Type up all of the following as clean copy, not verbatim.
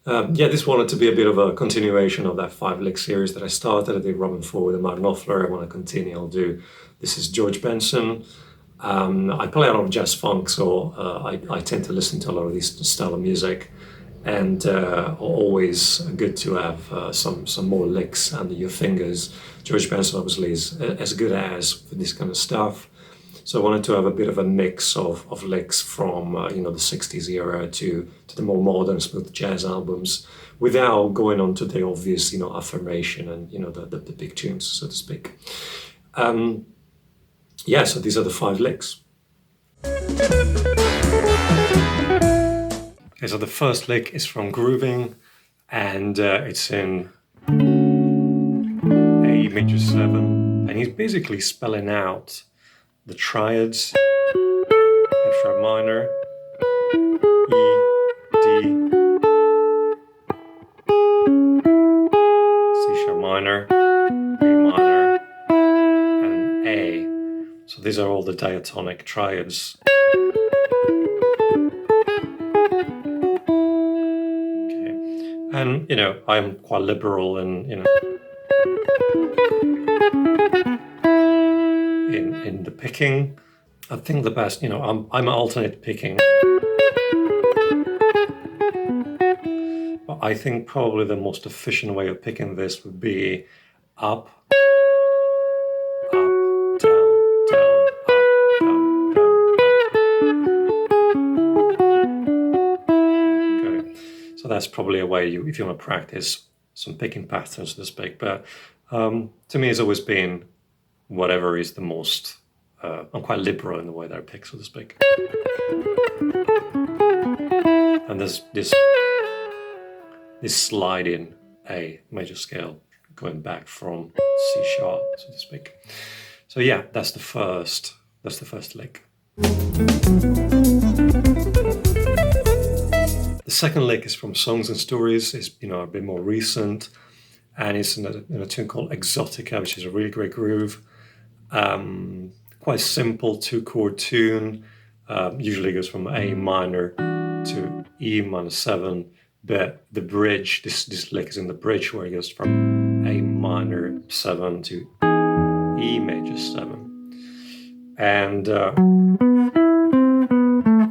Yeah, this wanted to be a bit of a continuation of that 5 lick series that I started. I did Robin 4 with the Martin Knopfler. I want to continue. I'll do This is George Benson. I play a lot of jazz funk, so I tend to listen to a lot of this style of music. And always good to have some more licks under your fingers. George Benson obviously is as good as for this kind of stuff. So I wanted to have a bit of a mix of licks from the 60s era to the more modern smooth jazz albums without going on to the obvious affirmation and the big tunes, so to speak. Yeah, so these are the 5 licks. Okay, so the first lick is from Groovin, and it's in A major 7, and he's basically spelling out the triads: F sharp minor, E, D, C sharp minor, B minor, and A. So these are all the diatonic triads. Okay, and I'm quite liberal in in the picking. I think the best, I'm alternate picking. But I think probably the most efficient way of picking this would be up, up, down, down, up, down, down, down. Okay, so that's probably a way if you want to practice some picking patterns, so to speak. But to me, it's always been whatever is the most. I'm quite liberal in the way that I pick, so to speak. And there's this sliding A major scale going back from C sharp, so to speak. So yeah, that's the first lick. The second lick is from Songs and Stories. It's a bit more recent, and it's in a tune called Exotica, which is a really great groove. Quite simple 2-chord tune. Usually goes from A minor to E minor 7, but the bridge, this lick is in the bridge where it goes from A minor 7 to E major 7. And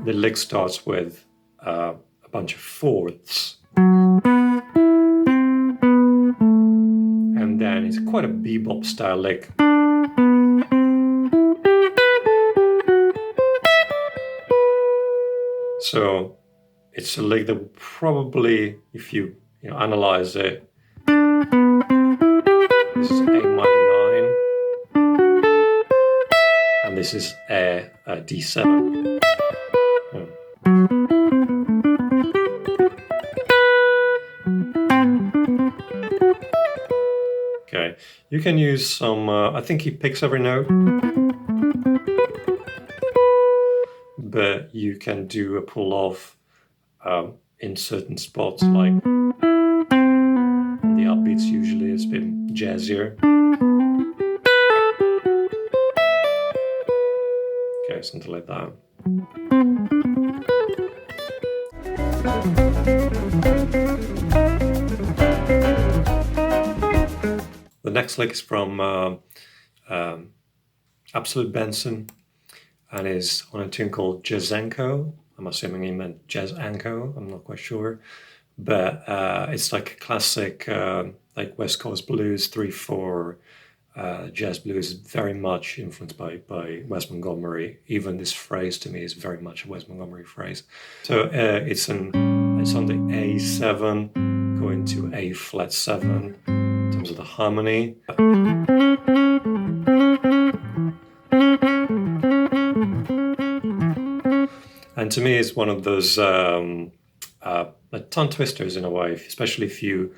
the lick starts with a bunch of fourths. And then it's quite a bebop style lick. So it's a lick that will probably, if you analyze it, this is A minor 9, and this is a D7. Okay, you can use some, I think he picks every note, but you can do a pull-off in certain spots, like on the upbeats usually it's a bit jazzier. Okay, something like that. The next lick is from Absolute Benson, and is on a tune called Jazzenco. I'm assuming he meant Jazzenco, I'm not quite sure. But it's like a classic, like West Coast blues, 3/4 jazz blues, very much influenced by Wes Montgomery. Even this phrase to me is very much a Wes Montgomery phrase. So it's on the A7 going to A flat 7 in terms of the harmony. And to me, it's one of those like tongue twisters in a way, especially if you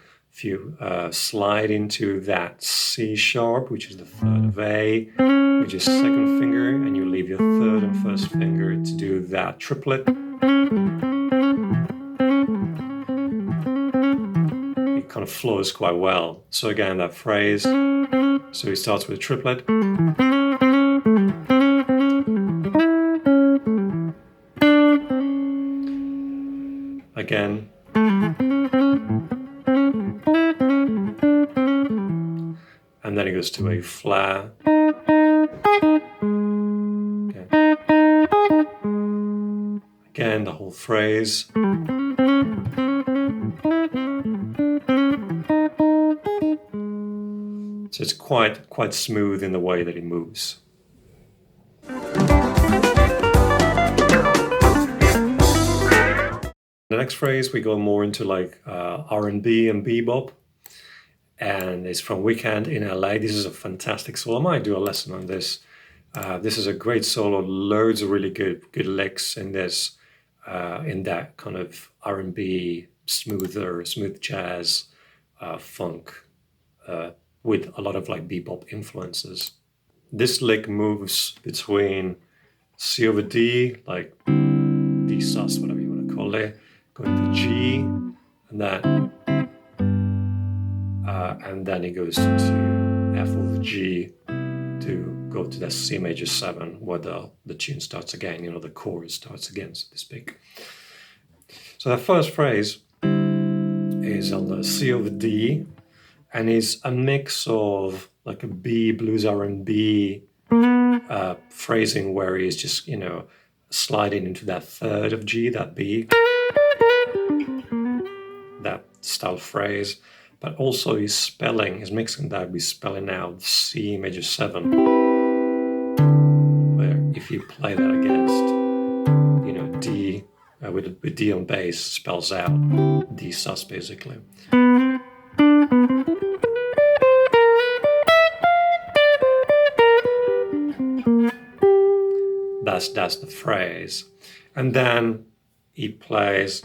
slide into that C sharp, which is the third of A, which is second finger, and you leave your third and first finger to do that triplet. It kind of flows quite well. So again, that phrase, so it starts with a triplet. Again. then it goes to A flat. Okay. Again, the whole phrase. So it's quite smooth in the way that it moves. The next phrase, we go more into like R&B and bebop, and it's from Weekend in LA. This is a fantastic solo. I might do a lesson on this. This is a great solo, loads of really good licks in this, in that kind of R&B, smooth jazz, funk, with a lot of like bebop influences. This lick moves between C over D, like D sus, whatever you want to call it, going to G, and then it goes to F over G to go to that C major 7, where the tune starts again, the chorus starts again, so to speak. So that first phrase is on the C over D, and is a mix of like a B blues R&B phrasing where he's just, sliding into that third of G, that B, that style phrase, but also he's mixing that with spelling out C major 7, where if you play that against, D, with D on bass, spells out D sus basically. That's the phrase. And then he plays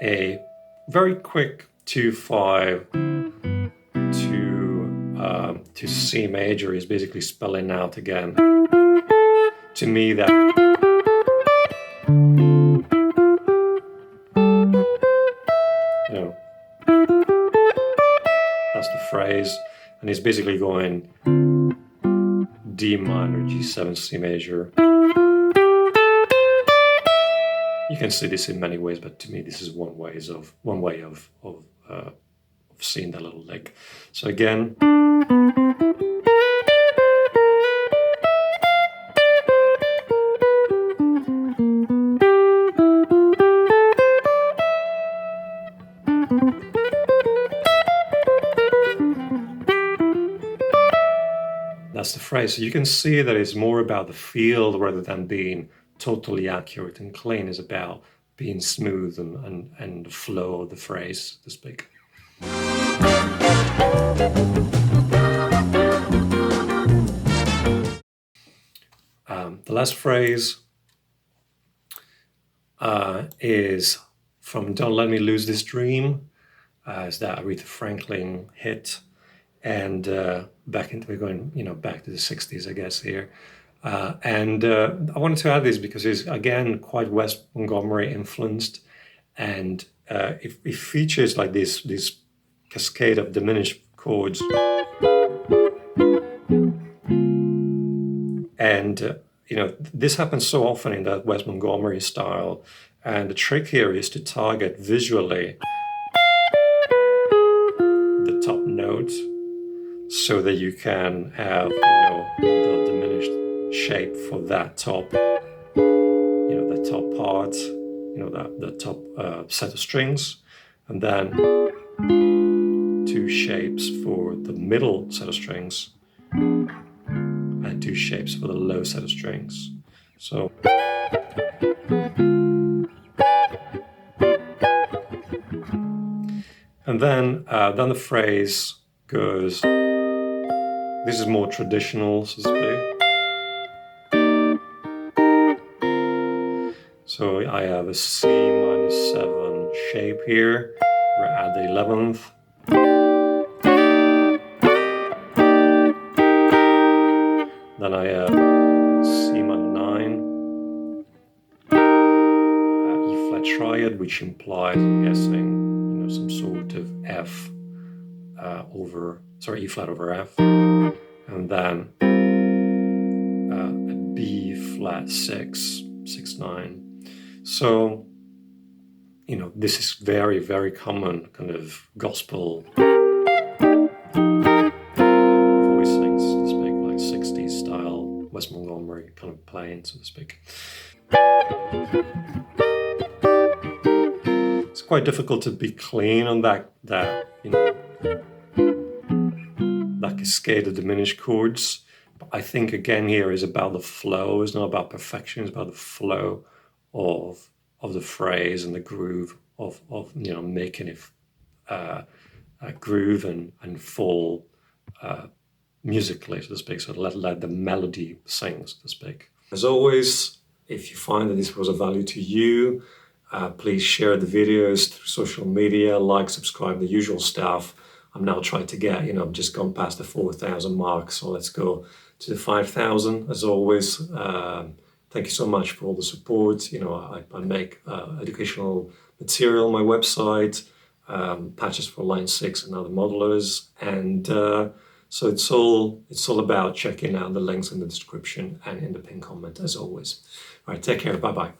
a very quick 2/5 to C major. He's basically spelling out again. To me, that's the phrase. And he's basically going D minor, G7, C major. You can see this in many ways, but to me, this is one way of seeing that little lick. So again. That's the phrase. So you can see that it's more about the feel rather than being totally accurate and clean. It's about being smooth and the flow of the phrase, so to speak. The last phrase is from Don't Let Me Lose This Dream. It's that Aretha Franklin hit. And we're going, back to the 60s, I guess, here. And I wanted to add this because it's, again, quite Wes Montgomery influenced. And it features like this cascade of diminished chords. And, this happens so often in that Wes Montgomery style. And the trick here is to target visually the top note, so that you can have, the diminished shape for that top, the top part, the top set of strings, and then 2 shapes for the middle set of strings, and 2 shapes for the low set of strings. So. And then the phrase goes. This is more traditional, so to speak. So I have a C minor 7 shape here. We're at the 11th. Then I have C minor 9. E flat triad, which implies, I'm guessing, some sort of F E flat over F. And then a B flat 6, 9. So, this is very, very common kind of gospel we're kind of playing, so to speak. It's quite difficult to be clean on that cascade of diminished chords. But I think again here is about the flow. It's not about perfection. It's about the flow of the phrase and the groove of making it groove and fall musically, so to speak. So let the melody sing, so to speak. As always, if you find that this was of value to you, please share the videos through social media, like, subscribe, the usual stuff. I'm now trying to get, I've just gone past the 4,000 mark, so let's go to the 5,000. As always, thank you so much for all the support. I make educational material on my website, patches for Line 6 and other modelers, and so it's all about checking out the links in the description and in the pinned comment, as always. All right, take care. Bye-bye.